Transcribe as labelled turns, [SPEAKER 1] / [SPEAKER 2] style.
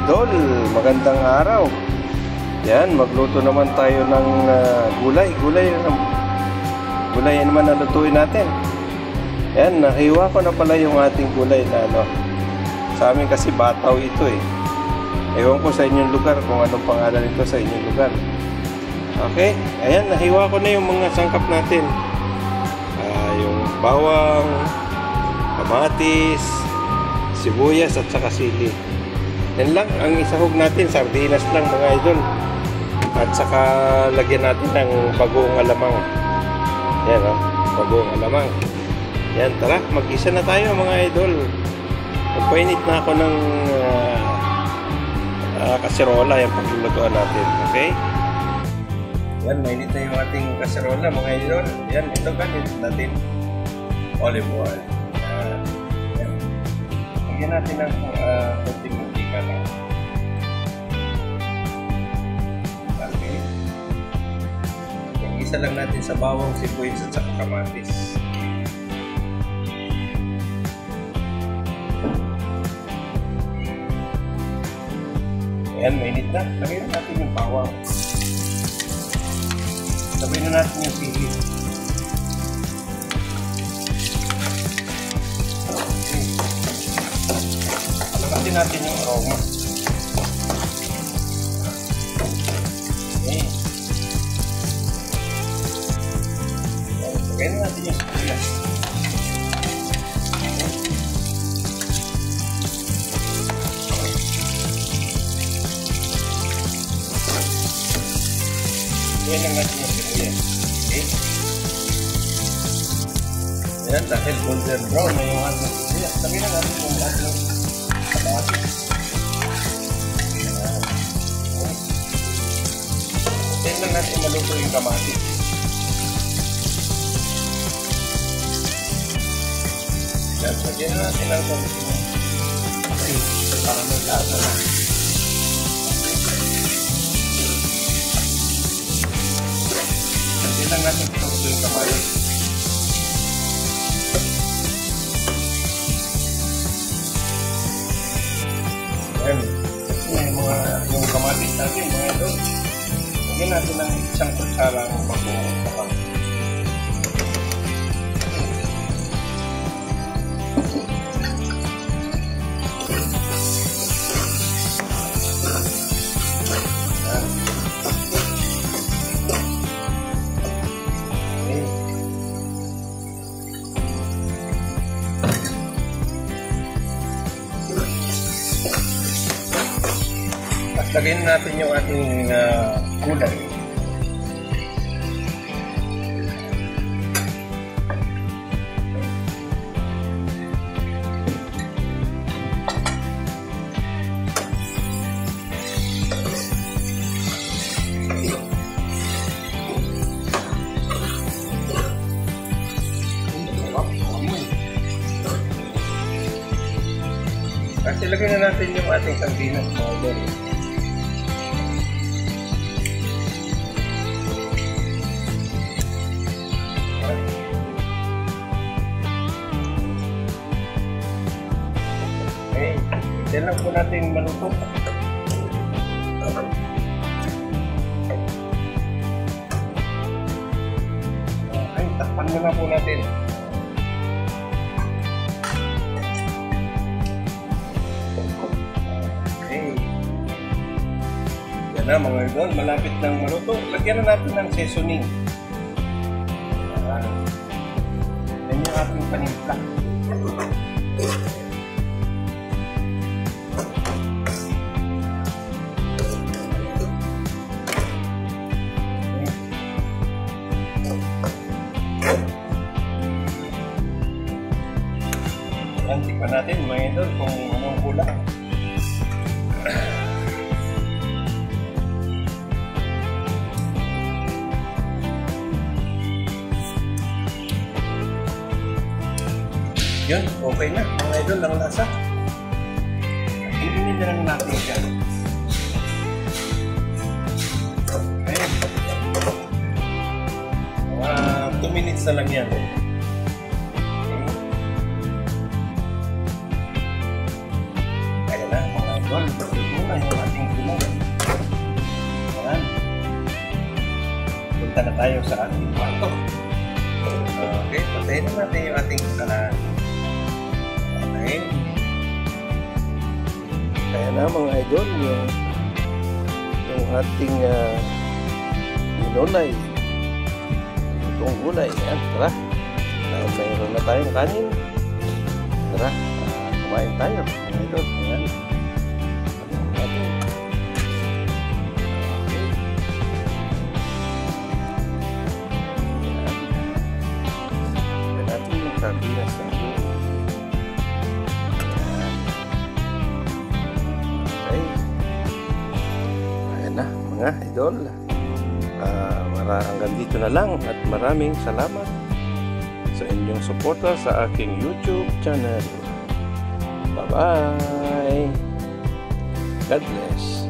[SPEAKER 1] idol, magandang araw. Yan, magluto naman tayo ng gulay naman na lutuin natin. Yan, nahiwa ko na pala yung ating gulay na sa amin kasi bataw ito eh. Ewan ko sa inyong lugar kung anong pangalan ito sa inyong lugar. Okay, ayan, nahiwa ko na yung mga sangkap natin. Yung bawang, kamatis, sibuyas at saka sili. Yan lang, ang isahog natin, sardinas lang mga idol. At saka lagyan natin ng bagoong alamang. Yan bagoong alamang. Yan, tara, mag-isa na tayo mga idol. Magpainit na ako ng kaserola yung paglulutuan natin, okay? Yan, mainit na yung ating kaserola mga idol. Yan, ito ganit natin olive oil. Yan. Lagyan natin ng konting mantika lang. Okay. Isa lang natin sa bawang, sibuyas at saka kamatis. Ayan, mainit na. Lagyan natin yung bawang. Sabihin na natin yung sili. Okay. Alagatin natin yung aroma. Okay. Lagyan natin yung sibuyas. Yan lang natin yung sibuyas. Okay? Ayan, dahil golden brown na yung ating sibuyas. Sabi na natin yung ating kamatis. Ayan. Okay. Ayan lang natin maluto yung kamatis. Ayan, lagyan na natin ang konti. Okay, para may lasa na. Hindi lang natin ito yung kamatis. Ayan. Yung kamatis natin, mga ito. Lagyan natin ng isang kutsara ng bagoong alamang. Lagyan natin yung ating gulay. Kasi lagyan na natin yung ating sardinas powder. Yan lang po natin maluto. Ay, takpan na po natin. Okay. Yan na mga idol, malapit nang maluto. Lagyan na natin ng seasoning. Yan yung ating panimpla. Tikman natin mga idol kung anong kulang. Yun, okay na mga idol ang lasa. Iinin na lang natin yan. Okay. 2 minutes na lang yan. punta na tayo sa ating kwarto. Okay, patayin na natin yung ating ayun. Kaya na mga idol, yung ating inulay. Itong gulay. Yan, tara. Dahil mayroon na tayong kanin. Tara, kumain tayo. Mga idol, yan. Sardinas ng buo. Okay. Ayan na mga idol. Hanggang dito na lang at maraming salamat sa inyong suporta sa aking YouTube channel. Bye-bye. God bless.